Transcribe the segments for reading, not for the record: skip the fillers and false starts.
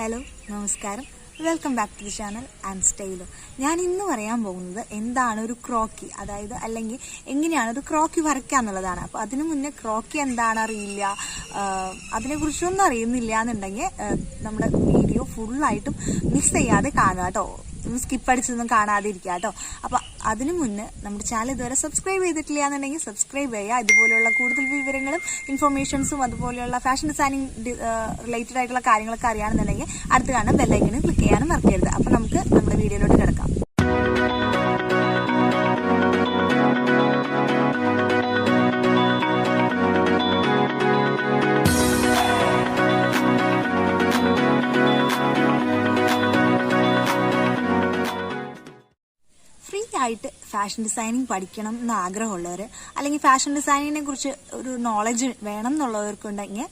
Hello നമസ്കാരം, welcome back to the channel and stylo. ഞാൻ ഇന്ന് പറയാൻ പോകുന്നത് എന്താണ് ഒരു ക്രോക്കി, അതായത് അല്ലെങ്കിൽ എങ്ങനെയാണ് ഒരു ക്രോക്കി വരയ്ക്കുക എന്നുള്ളതാണ്. അപ്പോൾ അതിനു മുന്നേ ക്രോക്കി എന്താണ് അറിയില്ല, അതിനെക്കുറിച്ചൊന്നും അറിയുന്നില്ല എന്നുണ്ടെങ്കിൽ നമ്മുടെ വീഡിയോ ഫുള്ളായിട്ടും മിസ് ചെയ്യാതെ കാണുക കേട്ടോ. സ്കിപ്പ് അടിച്ചൊന്നും കാണാതിരിക്കുക കേട്ടോ. അപ്പോൾ അതിനു മുന്നേ നമ്മുടെ ചാനൽ ഇതുവരെ സബ്സ്ക്രൈബ് ചെയ്തിട്ടില്ല എന്നുണ്ടെങ്കിൽ സബ്സ്ക്രൈബ് ചെയ്യുക. ഇതുപോലെയുള്ള കൂടുതൽ വിവരങ്ങളും ഇൻഫർമേഷൻസും അതുപോലെയുള്ള ഫാഷൻ ഡിസൈനിങ് റിലേറ്റഡ് ആയിട്ടുള്ള കാര്യങ്ങളൊക്കെ അറിയാണെന്നുണ്ടെങ്കിൽ അടുത്ത് കാണുന്ന ബെല്ലൈക്കണിൽ ക്ലിക്ക് ചെയ്യാനും മറക്കരുത്. അപ്പോൾ നമുക്ക് നമ്മുടെ വീഡിയോയിലോട്ട് കിടക്കാം. ആയിട്ട് ഫാഷൻ ഡിസൈനിങ് പഠിക്കണം എന്ന് ആഗ്രഹമുള്ളവർ, അല്ലെങ്കിൽ ഫാഷൻ ഡിസൈനിങ്ങിനെ കുറിച്ച് ഒരു നോളജ് വേണം എന്നുള്ളവർക്കുണ്ടെങ്കിൽ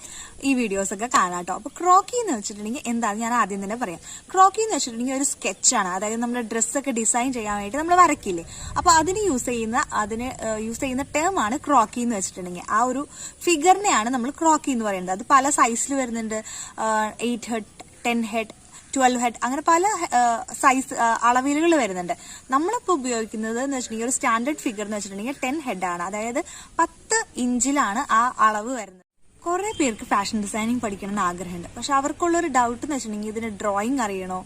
ഈ വീഡിയോസൊക്കെ കാണാം കേട്ടോ. അപ്പോൾ ക്രോക്കി എന്ന് വെച്ചിട്ടുണ്ടെങ്കിൽ എന്താണ്, ഞാൻ ആദ്യം തന്നെ പറയാം. ക്രോക്കി എന്ന് വെച്ചിട്ടുണ്ടെങ്കിൽ ഒരു സ്കെച്ചാണ്, അതായത് നമ്മുടെ ഡ്രസ്സൊക്കെ ഡിസൈൻ ചെയ്യാൻ വേണ്ടി നമ്മൾ വരയ്ക്കില്ലേ, അപ്പോൾ അതിന് യൂസ് ചെയ്യുന്ന ടേം ആണ് ക്രോക്കി എന്ന് വെച്ചിട്ടുണ്ടെങ്കിൽ. ആ ഒരു ഫിഗറിനെയാണ് നമ്മൾ ക്രോക്കി എന്ന് പറയുന്നത്. അത് പല സൈസിൽ വരുന്നുണ്ട്. 8 ഹെഡ്, 10 ഹെഡ്, 12 ഹെഡ്, അങ്ങനെ പല സൈസ് അളവിലുകൾ വരുന്നുണ്ട്. നമ്മളിപ്പോൾ ഉപയോഗിക്കുന്നത് എന്ന് വെച്ചിട്ടുണ്ടെങ്കിൽ ഒരു സ്റ്റാൻഡേർഡ് ഫിഗർ എന്ന് വെച്ചിട്ടുണ്ടെങ്കിൽ 10 ഹെഡാണ്, അതായത് 10 ഇഞ്ചിലാണ് ആ അളവ് വരുന്നത്. കുറേ പേർക്ക് ഫാഷൻ ഡിസൈനിങ് പഠിക്കണം എന്ന് ആഗ്രഹമുണ്ട്. പക്ഷെ അവർക്കുള്ളൊരു ഡൗട്ട് എന്ന് വെച്ചിട്ടുണ്ടെങ്കിൽ ഇതിന് ഡ്രോയിങ് അറിയണോ,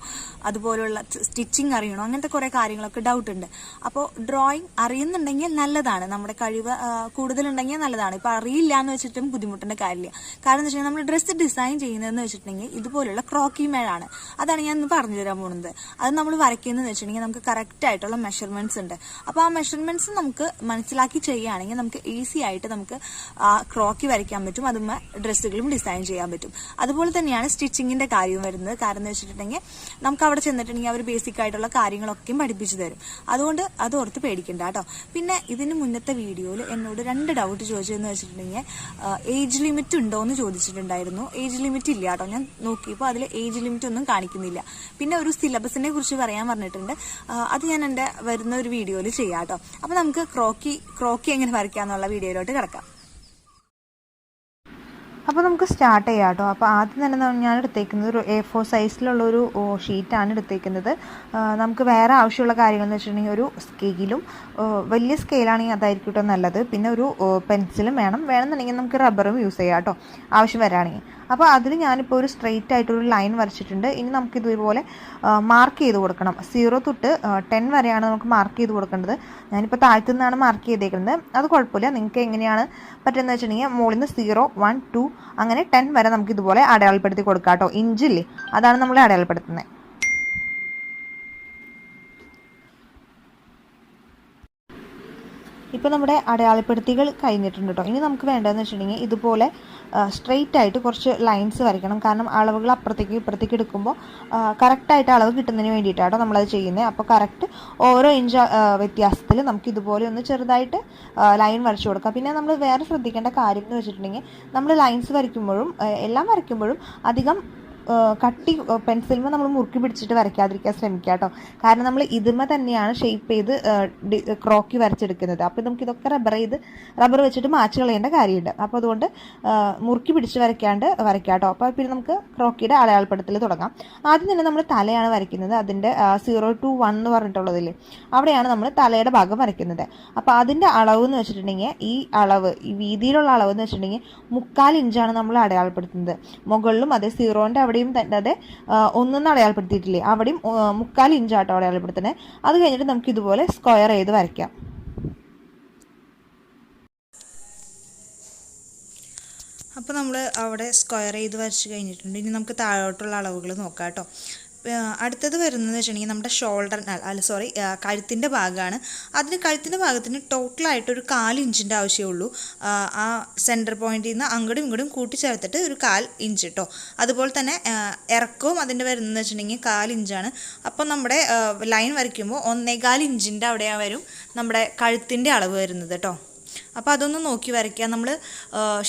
അതുപോലുള്ള സ്റ്റിച്ചിങ് അറിയണോ, അങ്ങനത്തെ കുറേ കാര്യങ്ങളൊക്കെ ഡൗട്ട് ഉണ്ട്. അപ്പോൾ ഡ്രോയിങ് അറിയുന്നുണ്ടെങ്കിൽ നല്ലതാണ്, നമ്മുടെ കഴിവ് കൂടുതലുണ്ടെങ്കിൽ നല്ലതാണ്. ഇപ്പോൾ അറിയില്ല എന്ന് വെച്ചിട്ടും ബുദ്ധിമുട്ടേണ്ട കാര്യമില്ല. കാരണം എന്ന് വെച്ചിട്ടുണ്ടെങ്കിൽ നമ്മൾ ഡ്രസ്സ് ഡിസൈൻ ചെയ്യുന്നതെന്ന് വെച്ചിട്ടുണ്ടെങ്കിൽ ഇതുപോലുള്ള ക്രോക്കി മേളാണ്. അതാണ് ഞാൻ ഇന്ന് പറഞ്ഞു തരാൻ പോകുന്നത്. അത് നമ്മൾ വരയ്ക്കുന്നതെന്ന് വെച്ചിട്ടുണ്ടെങ്കിൽ നമുക്ക് കറക്റ്റ് ആയിട്ടുള്ള മെഷർമെന്റ്സ് ഉണ്ട്. അപ്പോൾ ആ മെഷർമെന്റ്സ് നമുക്ക് മനസ്സിലാക്കി ചെയ്യുകയാണെങ്കിൽ നമുക്ക് ഈസി ആയിട്ട് നമുക്ക് ക്രോക്കി വരയ്ക്കാൻ പറ്റും. അത് ഡ്രസ്സുകളും ഡിസൈൻ ചെയ്യാൻ പറ്റും. അതുപോലെ തന്നെയാണ് സ്റ്റിച്ചിങ്ങിന്റെ കാര്യം വരുന്നത്. കാരണം എന്ന് വെച്ചിട്ടുണ്ടെങ്കിൽ നമുക്ക് അവിടെ ചെന്നിട്ടുണ്ടെങ്കിൽ അവർ ബേസിക് ആയിട്ടുള്ള കാര്യങ്ങളൊക്കെ പഠിപ്പിച്ചു തരും. അതുകൊണ്ട് അത് ഓർത്ത് പേടിക്കണ്ട കേട്ടോ. പിന്നെ ഇതിന് മുന്നത്തെ വീഡിയോയിൽ എന്നോട് 2 ഡൗട്ട് ചോദിച്ചതെന്ന് വെച്ചിട്ടുണ്ടെങ്കിൽ ഏജ് ലിമിറ്റ് ഉണ്ടോ എന്ന് ചോദിച്ചിട്ടുണ്ടായിരുന്നു. ഏജ് ലിമിറ്റ് ഇല്ല കേട്ടോ. ഞാൻ നോക്കിയപ്പോൾ അതിൽ ഏജ് ലിമിറ്റ് ഒന്നും കാണിക്കുന്നില്ല. പിന്നെ ഒരു സിലബസിനെ കുറിച്ച് പറയാൻ പറഞ്ഞിട്ടുണ്ട്. അത് ഞാൻ എൻ്റെ വരുന്ന ഒരു വീഡിയോയിൽ ചെയ്യാം കേട്ടോ. അപ്പോൾ നമുക്ക് ക്രോക്കി എങ്ങനെ വരയ്ക്കാന്നുള്ള വീഡിയോയിലോട്ട് കിടക്കാം. അപ്പോൾ നമുക്ക് സ്റ്റാർട്ട് ചെയ്യാം കേട്ടോ. അപ്പോൾ ആദ്യം തന്നെ ഞാൻ എടുത്തേക്കുന്നത് ഒരു A4 സൈസിലുള്ളൊരു ഷീറ്റാണ് എടുത്തേക്കുന്നത്. നമുക്ക് വേറെ ആവശ്യമുള്ള കാര്യങ്ങൾ എന്ന് വെച്ചിട്ടുണ്ടെങ്കിൽ ഒരു സ്കെയിലും, വലിയ സ്കെയിലാണെങ്കിൽ അതായിരിക്കും കേട്ടോ നല്ലത്. പിന്നെ ഒരു പെൻസിലും വേണമെന്നുണ്ടെങ്കിൽ നമുക്ക് റബ്ബറും യൂസ് ചെയ്യാം കേട്ടോ, ആവശ്യം വരാണെങ്കിൽ. അപ്പോൾ അതിൽ ഞാനിപ്പോൾ ഒരു സ്ട്രെയിറ്റ് ആയിട്ടൊരു ലൈൻ വരച്ചിട്ടുണ്ട്. ഇനി നമുക്കിതുപോലെ മാർക്ക് ചെയ്ത് കൊടുക്കണം. 0 തൊട്ട് 10 വരെയാണ് നമുക്ക് മാർക്ക് ചെയ്ത് കൊടുക്കേണ്ടത്. ഞാനിപ്പോൾ താഴത്തു നിന്നാണ് മാർക്ക് ചെയ്തേക്കുന്നത്. അത് കുഴപ്പമില്ല, നിങ്ങൾക്ക് എങ്ങനെയാണ് പറ്റുന്നത് വെച്ചിട്ടുണ്ടെങ്കിൽ മുകളിൽ നിന്ന് 0, 1, 2 അങ്ങനെ 10 വരെ നമുക്ക് ഇതുപോലെ അടയാളപ്പെടുത്തി കൊടുക്കാം കേട്ടോ. ഇഞ്ചില്ലേ, അതാണ് നമ്മൾ അടയാളപ്പെടുത്തുന്നത്. ഇപ്പോൾ നമ്മുടെ അടയാളപ്പെടുത്തികൾ കഴിഞ്ഞിട്ടുണ്ട് കേട്ടോ. ഇനി നമുക്ക് വേണ്ടതെന്ന് വെച്ചിട്ടുണ്ടെങ്കിൽ ഇതുപോലെ സ്ട്രെയിറ്റ് ആയിട്ട് കുറച്ച് ലൈൻസ് വരയ്ക്കണം. കാരണം അളവുകൾ അപ്പുറത്തേക്ക് ഇപ്പുറത്തേക്ക് എടുക്കുമ്പോൾ കറക്റ്റായിട്ട് അളവ് കിട്ടുന്നതിന് വേണ്ടിയിട്ടാണ് നമ്മളത് ചെയ്യുന്നത്. അപ്പോൾ കറക്റ്റ് ഓരോ ഇഞ്ച് വ്യത്യാസത്തിൽ നമുക്ക് ഇതുപോലെ ഒന്ന് ചെറുതായിട്ട് ലൈൻ വരച്ചു കൊടുക്കാം. പിന്നെ നമ്മൾ വേറെ ശ്രദ്ധിക്കേണ്ട കാര്യം എന്ന് വെച്ചിട്ടുണ്ടെങ്കിൽ നമ്മൾ ലൈൻസ് വരയ്ക്കുമ്പോഴും എല്ലാം വരയ്ക്കുമ്പോഴും അധികം കട്ടി പെൻസിലുമ്പോൾ നമ്മൾ മുറുക്കി പിടിച്ചിട്ട് വരയ്ക്കാതിരിക്കാൻ ശ്രമിക്കുക കേട്ടോ. കാരണം നമ്മൾ ഇതുമ തന്നെയാണ് ഷേപ്പ് ചെയ്ത് ക്രോക്കി വരച്ചെടുക്കുന്നത്. അപ്പോൾ നമുക്ക് ഇതൊക്കെ റബ്ബർ വെച്ചിട്ട് മാച്ച് കളയേണ്ട കാര്യമുണ്ട്. അപ്പോൾ അതുകൊണ്ട് മുറുക്കി പിടിച്ച് വരയ്ക്കാണ്ട് വരയ്ക്കാം കേട്ടോ. അപ്പോൾ പിന്നെ നമുക്ക് ക്രോക്കിയുടെ അടയാളപ്പെടുത്തൽ തുടങ്ങാം. ആദ്യം തന്നെ നമ്മൾ തലയാണ് വരയ്ക്കുന്നത്. അതിൻ്റെ 0 to 1 എന്ന് പറഞ്ഞിട്ടുള്ളതില്ലേ, അവിടെയാണ് നമ്മൾ തലയുടെ ഭാഗം വരയ്ക്കുന്നത്. അപ്പോൾ അതിൻ്റെ അളവ് എന്ന് വെച്ചിട്ടുണ്ടെങ്കിൽ ഈ വീതിയിലുള്ള അളവ് എന്ന് വെച്ചിട്ടുണ്ടെങ്കിൽ 3/4 ഇഞ്ചാണ് നമ്മൾ അടയാളപ്പെടുത്തുന്നത്. മുകളിലും അതെ 0ൻ്റെ അവിടെയും അതെ 1 അടയാളപ്പെടുത്തിയിട്ടില്ലേ, അവിടെയും 3/4 ഇഞ്ചാട്ടോ അടയാളപ്പെടുത്തുന്നത്. അത് കഴിഞ്ഞിട്ട് നമുക്ക് ഇതുപോലെ സ്ക്വയർ ചെയ്ത് വരയ്ക്കാം. അപ്പോൾ നമ്മൾ അവിടെ സ്ക്വയർ ചെയ്ത് വരച്ച് കഴിഞ്ഞിട്ടുണ്ട്. ഇനി നമുക്ക് താഴോട്ടുള്ള അളവുകൾ നോക്കാം കേട്ടോ. അടുത്തത് വരുന്നത് വെച്ചിട്ടുണ്ടെങ്കിൽ നമ്മുടെ കഴുത്തിൻ്റെ ഭാഗമാണ്. കഴുത്തിൻ്റെ ഭാഗത്തിന് ടോട്ടലായിട്ട് ഒരു 4 ഇഞ്ചിൻ്റെ ആവശ്യമേ ഉള്ളൂ. ആ സെൻറ്റർ പോയിന്റിൽ നിന്ന് അങ്ങോട്ടും ഇങ്ങോട്ടും കൂട്ടിച്ചേർത്തിട്ട് ഒരു 4 ഇഞ്ച് കേട്ടോ. അതുപോലെ തന്നെ ഇറക്കവും അതിൻ്റെ വരുന്നതെന്ന് വെച്ചിട്ടുണ്ടെങ്കിൽ 4 ഇഞ്ചാണ്. അപ്പോൾ നമ്മുടെ ലൈൻ വരയ്ക്കുമ്പോൾ 1.25 ഇഞ്ചിൻ്റെ അവിടെ വരും നമ്മുടെ കഴുത്തിൻ്റെ അളവ് വരുന്നത് കേട്ടോ. അപ്പോൾ അതൊന്ന് നോക്കി വരയ്ക്കുക. നമ്മൾ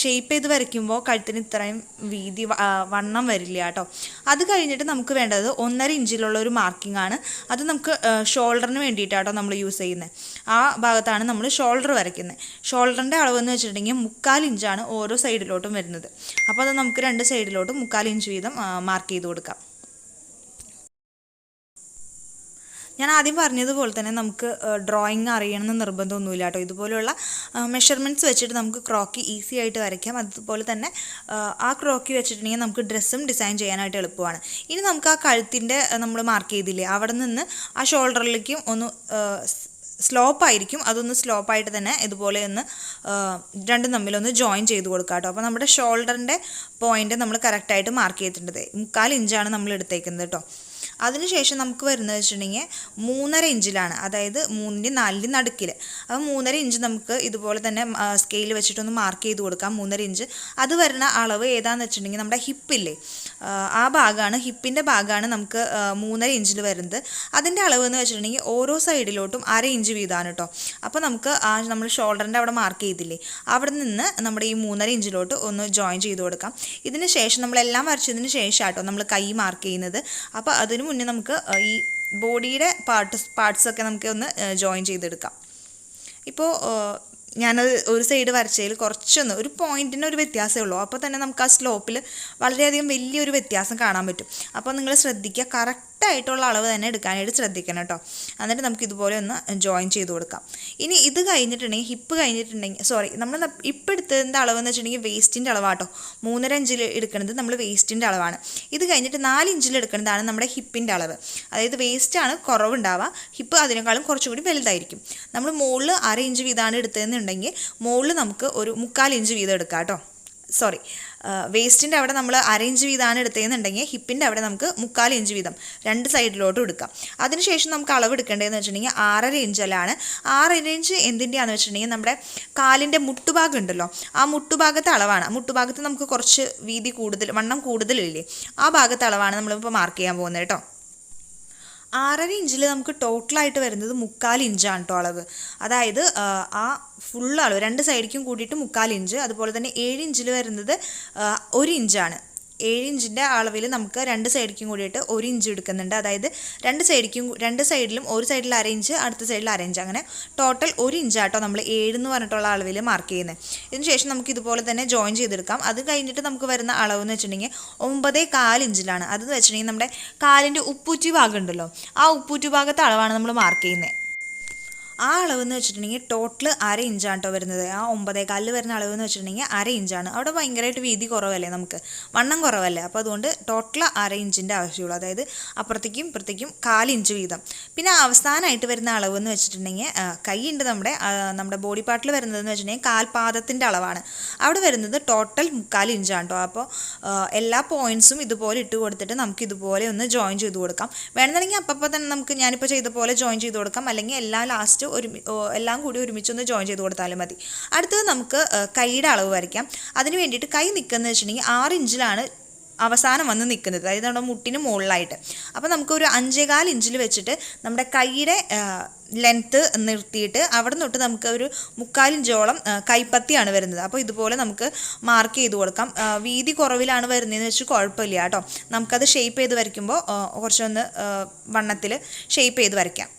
ഷേപ്പ് ചെയ്ത് വരയ്ക്കുമ്പോൾ കഴുത്തിന് ഇത്രയും വീതി വണ്ണം വരില്ല കേട്ടോ. അത് കഴിഞ്ഞിട്ട് നമുക്ക് വേണ്ടത് 1.5 ഇഞ്ചിലുള്ള ഒരു മാർക്കിംഗ് ആണ്. അത് നമുക്ക് ഷോൾഡറിന് വേണ്ടിയിട്ടാട്ടോ നമ്മൾ യൂസ് ചെയ്യുന്നത്. ആ ഭാഗത്താണ് നമ്മൾ ഷോൾഡർ വരയ്ക്കുന്നത്. ഷോൾഡറിൻ്റെ അളവെന്ന് വെച്ചിട്ടുണ്ടെങ്കിൽ 3/4 ഇഞ്ചാണ് ഓരോ സൈഡിലോട്ടും വരുന്നത്. അപ്പോൾ അത് നമുക്ക് 2 സൈഡിലോട്ടും 3/4 ഇഞ്ച് വീതം മാർക്ക് ചെയ്ത് കൊടുക്കാം. ഞാൻ ആദ്യം പറഞ്ഞതുപോലെ തന്നെ നമുക്ക് ഡ്രോയിങ് അറിയണമെന്ന് നിർബന്ധമൊന്നുമില്ല കേട്ടോ. ഇതുപോലെയുള്ള മെഷർമെൻറ്റ്സ് വെച്ചിട്ട് നമുക്ക് ക്രോക്കി ഈസി ആയിട്ട് വരയ്ക്കാം. അതുപോലെ തന്നെ ആ ക്രോക്കി വെച്ചിട്ടുണ്ടെങ്കിൽ നമുക്ക് ഡ്രസ്സും ഡിസൈൻ ചെയ്യാനായിട്ട് എളുപ്പമാണ്. ഇനി നമുക്ക് ആ കഴുത്തിൻ്റെ നമ്മൾ മാർക്ക് ചെയ്തില്ലേ, അവിടെ നിന്ന് ആ ഷോൾഡറിലേക്കും ഒന്ന് സ്ലോപ്പായിരിക്കും, അതൊന്ന് സ്ലോപ്പായിട്ട് തന്നെ ഇതുപോലെ ഒന്ന് രണ്ടും തമ്മിലൊന്ന് ജോയിൻ ചെയ്ത് കൊടുക്കാം കേട്ടോ. അപ്പോൾ നമ്മുടെ ഷോൾഡറിൻ്റെ പോയിൻ്റ് നമ്മൾ കറക്റ്റായിട്ട് മാർക്ക് ചെയ്തിട്ടുണ്ട്. 3/4 ഇഞ്ചാണ് നമ്മൾ എടുത്തേക്കുന്നത് കേട്ടോ. അതിനുശേഷം നമുക്ക് വരുന്നത് വെച്ചിട്ടുണ്ടെങ്കിൽ 3.5 ഇഞ്ചിലാണ്, അതായത് 3ൻ്റെ 4ൻ്റെ നടുക്കിൽ. അപ്പോൾ 3.5 ഇഞ്ച് നമുക്ക് ഇതുപോലെ തന്നെ സ്കെയിൽ വെച്ചിട്ടൊന്ന് മാർക്ക് ചെയ്ത് കൊടുക്കാം. 3.5 ഇഞ്ച് അത് വരുന്ന അളവ് ഏതാണെന്ന് വെച്ചിട്ടുണ്ടെങ്കിൽ നമ്മുടെ ഹിപ്പില്ലേ, ആ ഭാഗമാണ്, ഹിപ്പിൻ്റെ ഭാഗമാണ് നമുക്ക് 3.5 ഇഞ്ചിൽ വരുന്നത്. അതിൻ്റെ അളവ് എന്ന് വെച്ചിട്ടുണ്ടെങ്കിൽ ഓരോ സൈഡിലോട്ടും 1/2 ഇഞ്ച് വീതമാണ് കേട്ടോ. അപ്പോൾ നമുക്ക് നമ്മൾ ഷോൾഡറിൻ്റെ അവിടെ മാർക്ക് ചെയ്തില്ലേ, അവിടെ നിന്ന് നമ്മുടെ ഈ 3.5 ഇഞ്ചിലോട്ട് ഒന്ന് ജോയിൻ ചെയ്ത് കൊടുക്കാം. ഇതിന് ശേഷം നമ്മളെല്ലാം വരച്ചതിന് ശേഷം കേട്ടോ നമ്മൾ കൈ മാർക്ക് ചെയ്യുന്നത്. അപ്പോൾ അതിന് മുന്നേ നമുക്ക് ഈ ബോഡിയുടെ പാർട്സൊക്കെ നമുക്ക് ഒന്ന് ജോയിൻ ചെയ്തെടുക്കാം. ഇപ്പോൾ ഞാനത് ഒരു സൈഡ് വരച്ചതിൽ കുറച്ചൊന്ന് ഒരു പോയിൻറ്റിന് ഒരു വ്യത്യാസമേ ഉള്ളൂ. അപ്പോൾ തന്നെ നമുക്ക് ആ സ്ലോപ്പിൽ വളരെയധികം വലിയൊരു വ്യത്യാസം കാണാൻ പറ്റും. അപ്പോൾ നിങ്ങൾ ശ്രദ്ധിക്കുക, കറക്റ്റായിട്ടുള്ള അളവ് തന്നെ എടുക്കാനായിട്ട് ശ്രദ്ധിക്കണം കേട്ടോ. എന്നിട്ട് നമുക്ക് ഇതുപോലെ ഒന്ന് ജോയിൻ ചെയ്ത് കൊടുക്കാം. ഇനി ഇത് കഴിഞ്ഞിട്ടുണ്ടെങ്കിൽ ഹിപ്പ് കഴിഞ്ഞിട്ടുണ്ടെങ്കിൽ നമ്മൾ ഇപ്പം എടുത്തതിൻ്റെ അളവെന്ന് വെച്ചിട്ടുണ്ടെങ്കിൽ വേസ്റ്റിൻ്റെ അളവാട്ടോ. 3.5 ഇഞ്ചിൽ എടുക്കുന്നത് നമ്മൾ വേസ്റ്റിൻ്റെ അളവാണ്. ഇത് കഴിഞ്ഞിട്ട് 4 ഇഞ്ചിൽ എടുക്കുന്നതാണ് നമ്മുടെ ഹിപ്പിൻ്റെ അളവ്. അതായത് വേസ്റ്റാണ് കുറവുണ്ടാവുക, ഹിപ്പ് അതിനേക്കാളും കുറച്ചുകൂടി വലുതായിരിക്കും. നമ്മൾ മുകളിൽ 1/2 ഇഞ്ച് വീതമാണ് എടുത്തതെന്നുണ്ടെങ്കിൽ മുകളിൽ നമുക്ക് ഒരു 3/4 ഇഞ്ച് വീതം എടുക്കാം കേട്ടോ. വേസ്റ്റിൻ്റെ അവിടെ നമ്മൾ 1/2 ഇഞ്ച് വീതമാണ് എടുത്തതെന്നുണ്ടെങ്കിൽ ഹിപ്പിൻ്റെ അവിടെ നമുക്ക് 3/4 ഇഞ്ച് വീതം രണ്ട് സൈഡിലോട്ടും എടുക്കാം. അതിനുശേഷം നമുക്ക് അളവ് എടുക്കേണ്ടതെന്ന് വെച്ചിട്ടുണ്ടെങ്കിൽ 6.5 ഇഞ്ചിലാണ്. 6.5 ഇഞ്ച് എന്തിൻ്റെയാണെന്ന് വെച്ചിട്ടുണ്ടെങ്കിൽ നമ്മുടെ കാലിൻ്റെ മുട്ടുഭാഗം ഉണ്ടല്ലോ, ആ മുട്ടുഭാഗത്തെ അളവാണ്. മുട്ടുഭാഗത്ത് നമുക്ക് കുറച്ച് വീതി കൂടുതൽ, വണ്ണം കൂടുതലില്ലേ, ആ ഭാഗത്തെ അളവാണ് നമ്മളിപ്പോൾ മാർക്ക് ചെയ്യാൻ പോകുന്നത് കേട്ടോ. 6.5 ഇഞ്ചിൽ നമുക്ക് ടോട്ടലായിട്ട് വരുന്നത് 3/4 ഇഞ്ചാണ് കേട്ടോ അളവ്. അതായത് ആ ഫുൾ അളവ് രണ്ട് സൈഡിലേക്കും കൂടിയിട്ട് 3/4 ഇഞ്ച്. അതുപോലെ തന്നെ 7 ഇഞ്ചിൽ വരുന്നത് 1 ഇഞ്ചാണ്. 7 ഇഞ്ചിൻ്റെ അളവിൽ നമുക്ക് രണ്ട് സൈഡിലേക്കും കൂടിയിട്ട് 1 ഇഞ്ച് എടുക്കുന്നുണ്ട്. അതായത് രണ്ട് സൈഡിലും ഒരു സൈഡിൽ 1/2 ഇഞ്ച്, അടുത്ത സൈഡിൽ 1/2 ഇഞ്ച്, അങ്ങനെ ടോട്ടൽ 1 ഇഞ്ചാട്ടോ നമ്മൾ 7 എന്ന് പറഞ്ഞിട്ടുള്ള അളവിൽ മാർക്ക് ചെയ്യുന്നത്. ഇതിന് ശേഷം നമുക്ക് ഇതുപോലെ തന്നെ ജോയിൻ ചെയ്തെടുക്കാം. അത് കഴിഞ്ഞിട്ട് നമുക്ക് വരുന്ന അളവ് എന്ന് വെച്ചിട്ടുണ്ടെങ്കിൽ 9.4 ഇഞ്ചിലാണ്. അതെന്ന് വെച്ചിട്ടുണ്ടെങ്കിൽ നമ്മുടെ കാലിൻ്റെ ഉപ്പൂറ്റി ഭാഗം ഉണ്ടല്ലോ, ആ ഉപ്പൂറ്റി ഭാഗത്തെ അളവാണ് നമ്മൾ മാർക്ക് ചെയ്യുന്നത്. ആ അളവെന്ന് വെച്ചിട്ടുണ്ടെങ്കിൽ ടോട്ടൽ 1/2 ഇഞ്ചാണ് കേട്ടോ വരുന്നത്. ആ 9.4 വരുന്ന അളവെന്ന് വെച്ചിട്ടുണ്ടെങ്കിൽ 1/2 ഇഞ്ചാണ്. അവിടെ ഭയങ്കരമായിട്ട് വീതി കുറവല്ലേ, നമുക്ക് വണ്ണം കുറവല്ലേ, അപ്പോൾ അതുകൊണ്ട് ടോട്ടൽ 1/2 ഇഞ്ചിൻ്റെ ആവശ്യമുള്ളൂ. അതായത് അപ്പുറത്തേക്കും ഇപ്പുറത്തേക്കും 1/4 ഇഞ്ച് വീതം. പിന്നെ അവസാനമായിട്ട് വരുന്ന അളവെന്ന് വെച്ചിട്ടുണ്ടെങ്കിൽ കൈയുണ്ട് നമ്മുടെ ബോഡി പാർട്ടിൽ വരുന്നതെന്ന് വെച്ചിട്ടുണ്ടെങ്കിൽ കാൽപാദത്തിൻ്റെ അളവാണ്. അവിടെ വരുന്നത് ടോട്ടൽ 3/4 ഇഞ്ചാണ് കേട്ടോ. അപ്പോൾ എല്ലാ പോയിൻറ്റ്സും ഇതുപോലെ ഇട്ട് കൊടുത്തിട്ട് നമുക്ക് ഇതുപോലെ ഒന്ന് ജോയിൻ ചെയ്ത് കൊടുക്കാം. വേണമെന്നുണ്ടെങ്കിൽ അപ്പോൾ തന്നെ നമുക്ക് ഞാനിപ്പോൾ ചെയ്ത പോലെ ജോയിൻ ചെയ്ത് കൊടുക്കാം, അല്ലെങ്കിൽ എല്ലാം ലാസ്റ്റ് എല്ലാം കൂടി ഒരുമിച്ചൊന്ന് ജോയിൻ ചെയ്ത് കൊടുത്താലും മതി. അടുത്തത് നമുക്ക് കൈയുടെ അളവ് വരയ്ക്കാം. അതിന് വേണ്ടിയിട്ട് കൈ നിൽക്കുന്നത് വെച്ചിട്ടുണ്ടെങ്കിൽ 6 ഇഞ്ചിലാണ് അവസാനം വന്ന് നിൽക്കുന്നത്, അതായത് നമ്മുടെ മുട്ടിന് മുകളിലായിട്ട്. അപ്പോൾ നമുക്കൊരു 5.25 ഇഞ്ചിൽ വെച്ചിട്ട് നമ്മുടെ കൈയുടെ ലെങ്ത്ത് നിർത്തിയിട്ട് അവിടെ തൊട്ട് നമുക്ക് ഒരു 3/4 ഇഞ്ചോളം കൈപ്പത്തിയാണ് വരുന്നത്. അപ്പോൾ ഇതുപോലെ നമുക്ക് മാർക്ക് ചെയ്ത് കൊടുക്കാം. വീതി കുറവിലാണ് വരുന്നതെന്ന് വെച്ച് കുഴപ്പമില്ല കേട്ടോ. നമുക്കത് ഷേപ്പ് ചെയ്ത് വരയ്ക്കുമ്പോൾ കുറച്ചൊന്ന് വണ്ണത്തിൽ ഷേപ്പ് ചെയ്ത് വരയ്ക്കാം.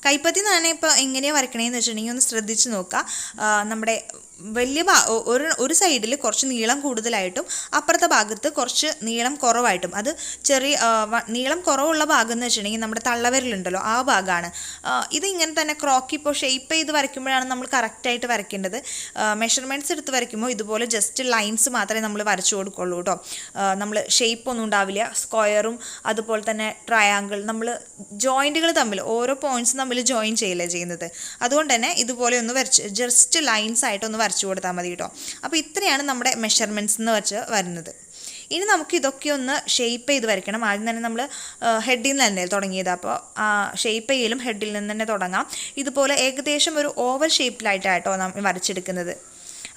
കൈപ്പത്തി തന്നെ ഇപ്പോൾ എങ്ങനെയാണ് വരയ്ക്കണേന്ന് വെച്ചിട്ടുണ്ടെങ്കിൽ ഒന്ന് ശ്രദ്ധിച്ച് നോക്കുക. നമ്മുടെ വലിയ ഒരു സൈഡിൽ കുറച്ച് നീളം കൂടുതലായിട്ടും അപ്പുറത്തെ ഭാഗത്ത് കുറച്ച് നീളം കുറവായിട്ടും, അത് ചെറിയ നീളം കുറവുള്ള ഭാഗം എന്ന് വെച്ചിട്ടുണ്ടെങ്കിൽ നമ്മുടെ തള്ളവിരലുണ്ടല്ലോ ആ ഭാഗമാണ്. ഇതിങ്ങനെ തന്നെ ക്രോക്കി ഇപ്പോൾ ഷേപ്പ് ചെയ്ത് വരയ്ക്കുമ്പോഴാണ് നമ്മൾ കറക്റ്റായിട്ട് വരയ്ക്കേണ്ടത്. മെഷർമെൻറ്റ്സ് എടുത്ത് വരയ്ക്കുമ്പോൾ ഇതുപോലെ ജസ്റ്റ് ലൈൻസ് മാത്രമേ നമ്മൾ വരച്ചു കൊടുക്കുള്ളൂ കേട്ടോ. നമ്മൾ ഷേപ്പ് ഒന്നും ഉണ്ടാവില്ല. സ്ക്വയറും അതുപോലെ തന്നെ ട്രയാങ്കിൾ, നമ്മൾ ജോയിൻറ്റുകൾ തമ്മിൽ ഓരോ പോയിൻറ്റ്സ് തമ്മിൽ ജോയിൻ ചെയ്യില്ല ചെയ്യുന്നത്. അതുകൊണ്ട് തന്നെ ഇതുപോലെ ഒന്ന് ജസ്റ്റ് ലൈൻസ് ആയിട്ടൊന്ന് വരച്ചു കൊടുത്താൽ മതി കേട്ടോ. അപ്പോൾ ഇത്രയാണ് നമ്മുടെ മെഷർമെൻറ്റ്സ് എന്ന് വെച്ച് വരുന്നത്. ഇനി നമുക്ക് ഇതൊക്കെ ഒന്ന് ഷേപ്പ് ചെയ്ത് വരയ്ക്കണം. ആദ്യം തന്നെ നമ്മൾ ഹെഡിൽ നിന്ന് തന്നെ തുടങ്ങിയത്. അപ്പോൾ ഷേപ്പ് ചെയ്യലും ഹെഡിൽ നിന്ന് തന്നെ തുടങ്ങാം. ഇതുപോലെ ഏകദേശം ഒരു ഓവൽ ഷേപ്പിലായിട്ടാട്ടോ നമ്മൾ വരച്ചെടുക്കുന്നത്.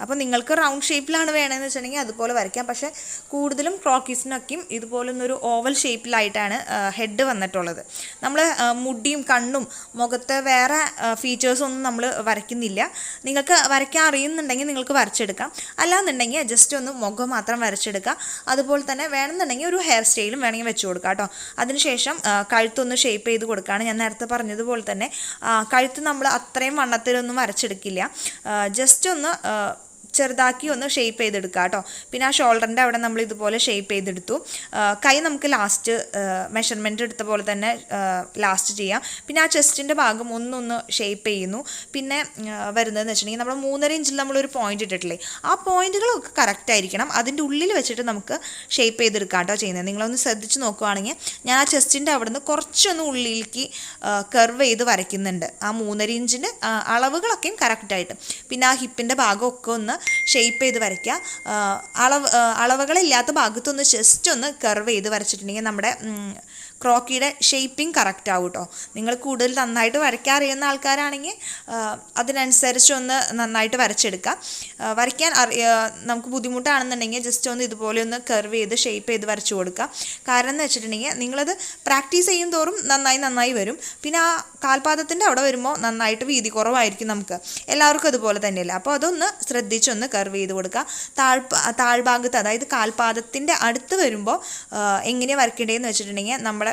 അപ്പോൾ നിങ്ങൾക്ക് റൗണ്ട് ഷേപ്പിലാണ് വേണമെന്ന് വെച്ചിട്ടുണ്ടെങ്കിൽ അതുപോലെ വരയ്ക്കാം. പക്ഷേ കൂടുതലും ക്രോക്കീസിനൊക്കെയും ഇതുപോലൊന്നൊരു ഓവൽ ഷേപ്പിലായിട്ടാണ് ഹെഡ് വന്നിട്ടുള്ളത്. നമ്മൾ മുടിയും കണ്ണും മുഖത്തെ വേറെ ഫീച്ചേഴ്സൊന്നും നമ്മൾ വരയ്ക്കുന്നില്ല. നിങ്ങൾക്ക് വരയ്ക്കാൻ അറിയുന്നുണ്ടെങ്കിൽ നിങ്ങൾക്ക് വരച്ചെടുക്കാം. അല്ലാന്നുണ്ടെങ്കിൽ ജസ്റ്റ് ഒന്ന് മുഖം മാത്രം വരച്ചെടുക്കുക. അതുപോലെ തന്നെ വേണമെന്നുണ്ടെങ്കിൽ ഒരു ഹെയർ സ്റ്റൈലും വേണമെങ്കിൽ വെച്ച് കൊടുക്കാം കേട്ടോ. അതിനുശേഷം കഴുത്തൊന്ന് ഷേപ്പ് ചെയ്ത് കൊടുക്കുകയാണ്. ഞാൻ നേരത്തെ പറഞ്ഞതുപോലെ തന്നെ കഴുത്ത് നമ്മൾ അത്രയും വണ്ണത്തിലൊന്നും വരച്ചെടുക്കില്ല. ജസ്റ്റ് ഒന്ന് ചെറുതാക്കി ഒന്ന് ഷേപ്പ് ചെയ്തെടുക്കുക കേട്ടോ. പിന്നെ ആ ഷോൾഡറിൻ്റെ അവിടെ നമ്മൾ ഇതുപോലെ ഷേപ്പ് ചെയ്തെടുത്തു. കൈ നമുക്ക് ലാസ്റ്റ് മെഷർമെൻറ്റ് എടുത്ത പോലെ തന്നെ ലാസ്റ്റ് ചെയ്യാം. പിന്നെ ആ ചെസ്റ്റിൻ്റെ ഭാഗം ഒന്നൊന്ന് ഷേപ്പ് ചെയ്യുന്നു. പിന്നെ വരുന്നതെന്ന് വെച്ചിട്ടുണ്ടെങ്കിൽ നമ്മൾ 3.5 ഇഞ്ചിൽ നമ്മളൊരു പോയിന്റ് ഇട്ടിട്ടില്ലേ, ആ പോയിന്റുകളൊക്കെ കറക്റ്റ് ആയിരിക്കണം. അതിൻ്റെ ഉള്ളിൽ വെച്ചിട്ട് നമുക്ക് ഷേപ്പ് ചെയ്തെടുക്കാം കേട്ടോ ചെയ്യുന്നത്. നിങ്ങളൊന്ന് ശ്രദ്ധിച്ച് നോക്കുകയാണെങ്കിൽ ഞാൻ ആ ചെസ്റ്റിൻ്റെ അവിടെ നിന്ന് കുറച്ചൊന്ന് ഉള്ളിലേക്ക് കർവ് ചെയ്ത് വരയ്ക്കുന്നുണ്ട്. ആ 3.5 ഇഞ്ചിൻ്റെ അളവുകളൊക്കെയും കറക്റ്റായിട്ട്. പിന്നെ ആ ഹിപ്പിൻ്റെ ഭാഗമൊക്കെ ഒന്ന് ഷേപ്പ് ചെയ്ത് വരയ്ക്കുക. അളവുകളില്ലാത്ത ഭാഗത്തൊന്ന് ജസ്റ്റ് ഒന്ന് കർവ് ചെയ്ത് വരച്ചിട്ടുണ്ടെങ്കിൽ നമ്മുടെ ക്രോക്കിയുടെ ഷേപ്പിംഗ് കറക്റ്റ് ആവും കേട്ടോ. നിങ്ങൾ കൂടുതൽ നന്നായിട്ട് വരയ്ക്കാൻ അറിയുന്ന ആൾക്കാരാണെങ്കിൽ അതിനനുസരിച്ച് ഒന്ന് നന്നായിട്ട് വരച്ചെടുക്കുക. വരയ്ക്കാൻ നമുക്ക് ബുദ്ധിമുട്ടാണെന്നുണ്ടെങ്കിൽ ജസ്റ്റ് ഒന്ന് ഇതുപോലെ ഒന്ന് കർവ് ചെയ്ത് ഷേപ്പ് ചെയ്ത് വരച്ചു കൊടുക്കുക. കാരണം എന്ന് വെച്ചിട്ടുണ്ടെങ്കിൽ നിങ്ങളത് പ്രാക്ടീസ് ചെയ്യും തോറും നന്നായി വരും. പിന്നെ ആ കാൽപാദത്തിൻ്റെ അവിടെ വരുമ്പോൾ നന്നായിട്ട് വീതി കുറവായിരിക്കും നമുക്ക് എല്ലാവർക്കും അതുപോലെ തന്നെയല്ല. അപ്പോൾ അതൊന്ന് ശ്രദ്ധിച്ചൊന്ന് കർവ് ചെയ്ത് കൊടുക്കുക. താഴ്ഭാഗത്ത് അതായത് കാൽപാദത്തിൻ്റെ അടുത്ത് വരുമ്പോൾ എങ്ങനെയാണ് വരയ്ക്കേണ്ടതെന്ന് വെച്ചിട്ടുണ്ടെങ്കിൽ നമ്മുടെ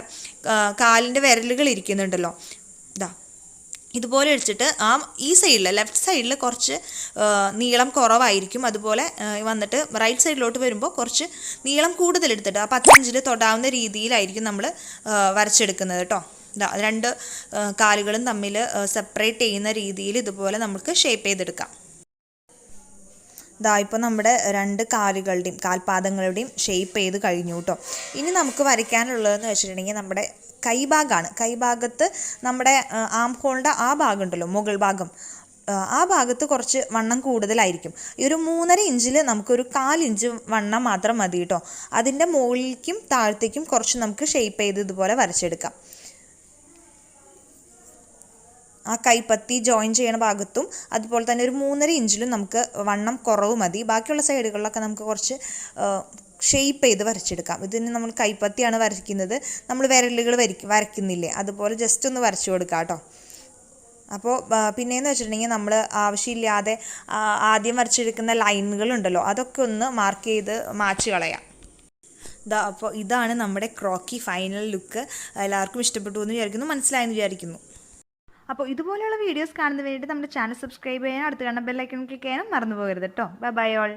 കാലിൻ്റെ വിരലുകൾ ഇരിക്കുന്നുണ്ടല്ലോ, ഇതുപോലെ വെച്ചിട്ട് ഈ സൈഡിൽ ലെഫ്റ്റ് സൈഡിൽ കുറച്ച് നീളം കുറവായിരിക്കും. അതുപോലെ വന്നിട്ട് റൈറ്റ് സൈഡിലോട്ട് വരുമ്പോൾ കുറച്ച് നീളം കൂടുതലെടുത്തിട്ട് ആ 10 ഇഞ്ചിൽ തൊടാവുന്ന രീതിയിലായിരിക്കും നമ്മൾ വരച്ചെടുക്കുന്നത് കേട്ടോ. 2 കാലുകളും തമ്മിൽ സെപ്പറേറ്റ് ചെയ്യുന്ന രീതിയിൽ ഇതുപോലെ നമുക്ക് ഷേപ്പ് ചെയ്തെടുക്കാം. ഇപ്പോൾ നമ്മുടെ 2 കാലുകളുടെയും കാൽപാദങ്ങളുടെയും ഷേപ്പ് ചെയ്ത് കഴിഞ്ഞു കേട്ടോ. ഇനി നമുക്ക് വരയ്ക്കാനുള്ളതെന്ന് വെച്ചിട്ടുണ്ടെങ്കിൽ നമ്മുടെ കൈഭാഗമാണ്. കൈഭാഗത്ത് നമ്മുടെ ആം ഹോളിൻ്റെ ആ ഭാഗം ഉണ്ടല്ലോ, മുകൾ ഭാഗം, ആ ഭാഗത്ത് കുറച്ച് വണ്ണം കൂടുതലായിരിക്കും. ഈ ഒരു 3.5 ഇഞ്ചിൽ നമുക്കൊരു 1/4 ഇഞ്ച് വണ്ണം മാത്രം മതി കേട്ടോ. അതിൻ്റെ മുകളിലേക്കും താഴത്തേക്കും കുറച്ച് നമുക്ക് ഷേപ്പ് ചെയ്ത് ഇതുപോലെ വരച്ചെടുക്കാം. ആ കൈപ്പത്തി ജോയിൻ ചെയ്യുന്ന ഭാഗത്തും അതുപോലെ തന്നെ ഒരു 3.5 ഇഞ്ചിലും നമുക്ക് വണ്ണം കുറവ് മതി. ബാക്കിയുള്ള സൈഡുകളിലൊക്കെ നമുക്ക് കുറച്ച് ഷേപ്പ് ചെയ്ത് വരച്ചെടുക്കാം. ഇതിന് നമ്മൾ കൈപ്പത്തിയാണ് വരയ്ക്കുന്നത്, നമ്മൾ വിരലുകൾ വരയ്ക്കുന്നില്ലേ, അതുപോലെ ജസ്റ്റ് ഒന്ന് വരച്ചു കൊടുക്കാം കേട്ടോ. അപ്പോൾ പിന്നെയെന്ന് വെച്ചിട്ടുണ്ടെങ്കിൽ നമ്മൾ ആവശ്യമില്ലാതെ ആദ്യം വരച്ചെടുക്കുന്ന ലൈനുകളുണ്ടല്ലോ, അതൊക്കെ ഒന്ന് മാർക്ക് ചെയ്ത് മാച്ച് കളയാം. അപ്പോൾ ഇതാണ് നമ്മുടെ ക്രോക്കി ഫൈനൽ ലുക്ക്. എല്ലാവർക്കും ഇഷ്ടപ്പെട്ടു എന്ന് വിചാരിക്കുന്നു, മനസ്സിലായെന്ന് വിചാരിക്കുന്നു. അപ്പോൾ ഇതുപോലെയുള്ള വീഡിയോസ് കാണുന്നതിന് വേണ്ടി നമ്മുടെ ചാനൽ സബ്സ്ക്രൈബ് ചെയ്യാനും അടുത്ത് കാണുന്ന ബെൽ ഐക്കൺ ക്ലിക്ക് ചെയ്യാനും മറന്നു പോകരുത് കേട്ടോ. Bye all.